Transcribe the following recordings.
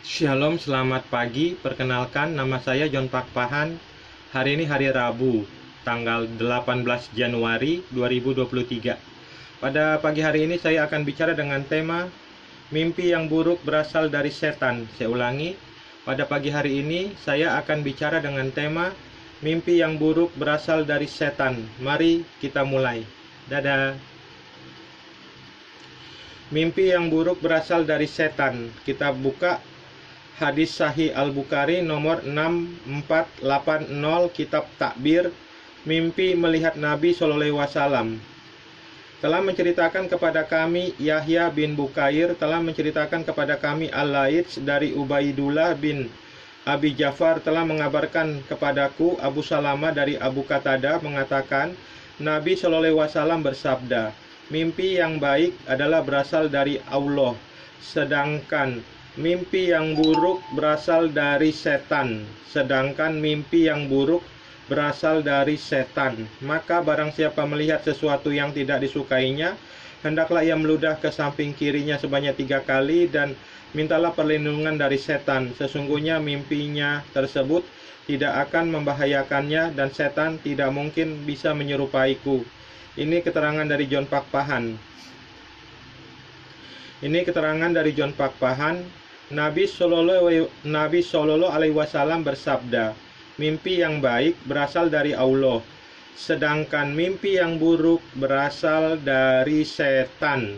Shalom, selamat pagi. Perkenalkan, nama saya John Pakpahan. Hari ini hari Rabu, tanggal 18 Januari 2023. Pada pagi hari ini saya akan bicara dengan tema mimpi yang buruk berasal dari setan. Saya ulangi, pada pagi hari ini saya akan bicara dengan tema mimpi yang buruk berasal dari setan. Mari kita mulai. Dadah. Mimpi yang buruk berasal dari setan. Kita buka hadis Sahih Al-Bukhari nomor 6480, kitab Takbir, mimpi melihat Nabi SAW. Telah menceritakan kepada kami Yahya bin Bukair, telah menceritakan kepada kami Al-Laits dari Ubaidullah bin Abi Ja'far, telah mengabarkan kepadaku Abu Salamah dari Abu Qatadah mengatakan, Nabi SAW bersabda, mimpi yang baik adalah berasal dari Allah, sedangkan mimpi yang buruk berasal dari setan. Berasal dari setan. Maka barang siapa melihat sesuatu yang tidak disukainya, hendaklah ia meludah ke samping kirinya sebanyak 3 kali dan mintalah perlindungan dari setan. Sesungguhnya mimpinya tersebut tidak akan membahayakannya dan setan tidak mungkin bisa menyerupaiku. Ini keterangan dari John Pakpahan. Nabi Shallallahu Alaihi Wasallam bersabda, mimpi yang baik berasal dari Allah, sedangkan mimpi yang buruk berasal dari setan.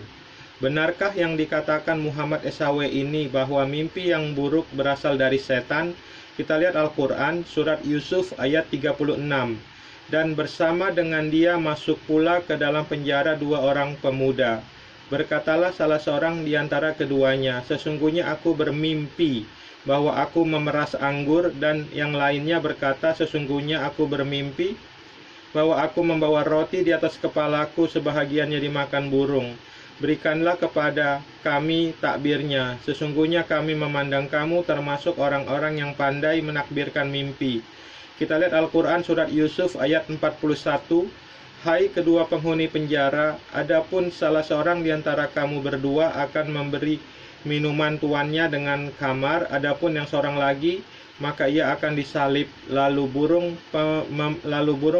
Benarkah yang dikatakan Muhammad SAW ini bahwa mimpi yang buruk berasal dari setan? Kita lihat Al-Quran, surat Yusuf ayat 36. Dan bersama dengan dia masuk pula ke dalam penjara 2 orang pemuda. Berkatalah salah seorang di antara keduanya, sesungguhnya aku bermimpi bahwa aku memeras anggur, dan yang lainnya berkata, sesungguhnya aku bermimpi bahwa aku membawa roti di atas kepalaku, sebahagiannya dimakan burung. Berikanlah kepada kami takbirnya, sesungguhnya kami memandang kamu termasuk orang-orang yang pandai menakbirkan mimpi. Kita lihat Al-Quran surat Yusuf ayat 41. Hai kedua penghuni penjara, adapun salah seorang di antara kamu berdua akan memberi minuman tuannya dengan kamar, adapun yang seorang lagi, maka ia akan disalib, lalu burung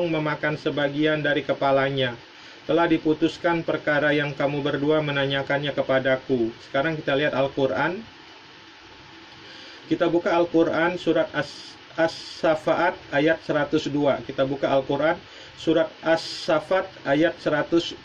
memakan sebagian dari kepalanya. Telah diputuskan perkara yang kamu berdua menanyakannya kepadaku. Sekarang kita lihat Al-Quran. Kita buka Al-Quran surat As-Safaat ayat 102. Kita buka Al-Quran surat As-Safat ayat 102.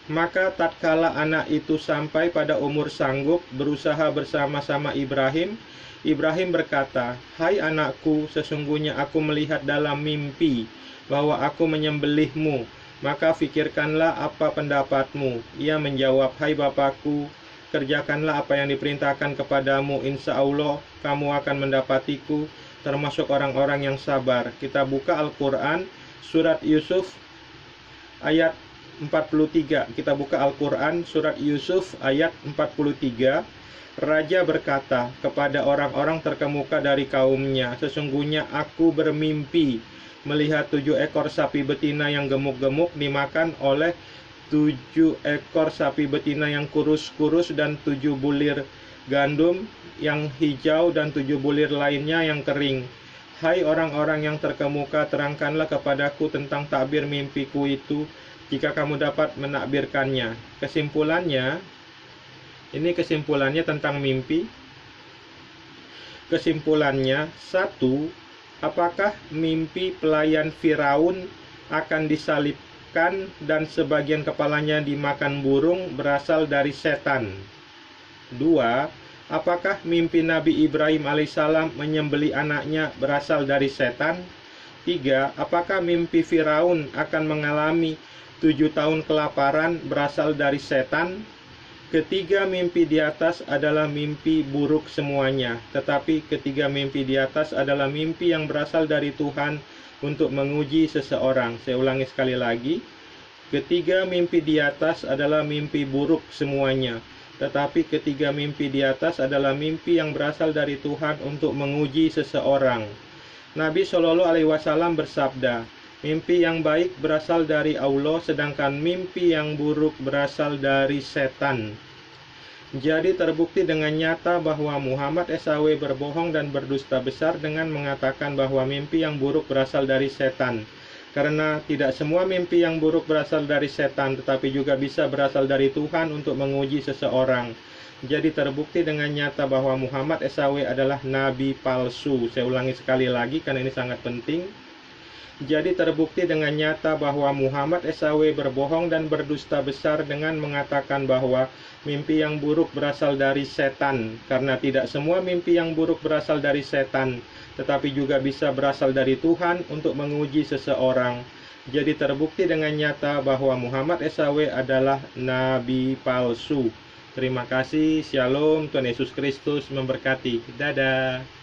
Maka tatkala anak itu sampai pada umur sanggup berusaha bersama-sama Ibrahim, Ibrahim berkata, hai anakku, sesungguhnya aku melihat dalam mimpi bahwa aku menyembelihmu, maka fikirkanlah apa pendapatmu. Ia menjawab, hai bapakku, kerjakanlah apa yang diperintahkan kepadamu, insya Allah kamu akan mendapatiku termasuk orang-orang yang sabar. Kita buka Al-Quran surat Yusuf ayat 43. Kita buka Al-Quran surat Yusuf ayat 43. Raja berkata kepada orang-orang terkemuka dari kaumnya, sesungguhnya aku bermimpi melihat 7 ekor sapi betina yang gemuk-gemuk dimakan oleh 7 ekor sapi betina yang kurus-kurus, dan 7 bulir gandum yang hijau dan 7 bulir lainnya yang kering. Hai orang-orang yang terkemuka, terangkanlah kepadaku tentang takbir mimpiku itu, jika kamu dapat menakbirkannya. Kesimpulannya tentang mimpi. Kesimpulannya, 1. Apakah mimpi pelayan Firaun akan disalibkan dan sebagian kepalanya dimakan burung berasal dari setan? 2. Apakah mimpi Nabi Ibrahim alaihissalam menyembelih anaknya berasal dari setan? 3. Apakah mimpi Firaun akan mengalami 7 tahun kelaparan berasal dari setan? Ketiga mimpi di atas adalah mimpi buruk semuanya, tetapi ketiga mimpi di atas adalah mimpi yang berasal dari Tuhan untuk menguji seseorang. Saya ulangi sekali lagi. Ketiga mimpi di atas adalah mimpi buruk semuanya, tetapi ketiga mimpi di atas adalah mimpi yang berasal dari Tuhan untuk menguji seseorang. Nabi Shallallahu Alaihi Wasallam bersabda, mimpi yang baik berasal dari Allah, sedangkan mimpi yang buruk berasal dari setan. Jadi terbukti dengan nyata bahwa Muhammad SAW berbohong dan berdusta besar dengan mengatakan bahwa mimpi yang buruk berasal dari setan. Karena tidak semua mimpi yang buruk berasal dari setan, tetapi juga bisa berasal dari Tuhan untuk menguji seseorang. Jadi terbukti dengan nyata bahwa Muhammad SAW adalah nabi palsu. Saya ulangi sekali lagi karena ini sangat penting. Jadi terbukti dengan nyata bahwa Muhammad SAW berbohong dan berdusta besar dengan mengatakan bahwa mimpi yang buruk berasal dari setan. Karena tidak semua mimpi yang buruk berasal dari setan, tetapi juga bisa berasal dari Tuhan untuk menguji seseorang. Jadi terbukti dengan nyata bahwa Muhammad SAW adalah nabi palsu. Terima kasih, Shalom, Tuhan Yesus Kristus memberkati. Dadah.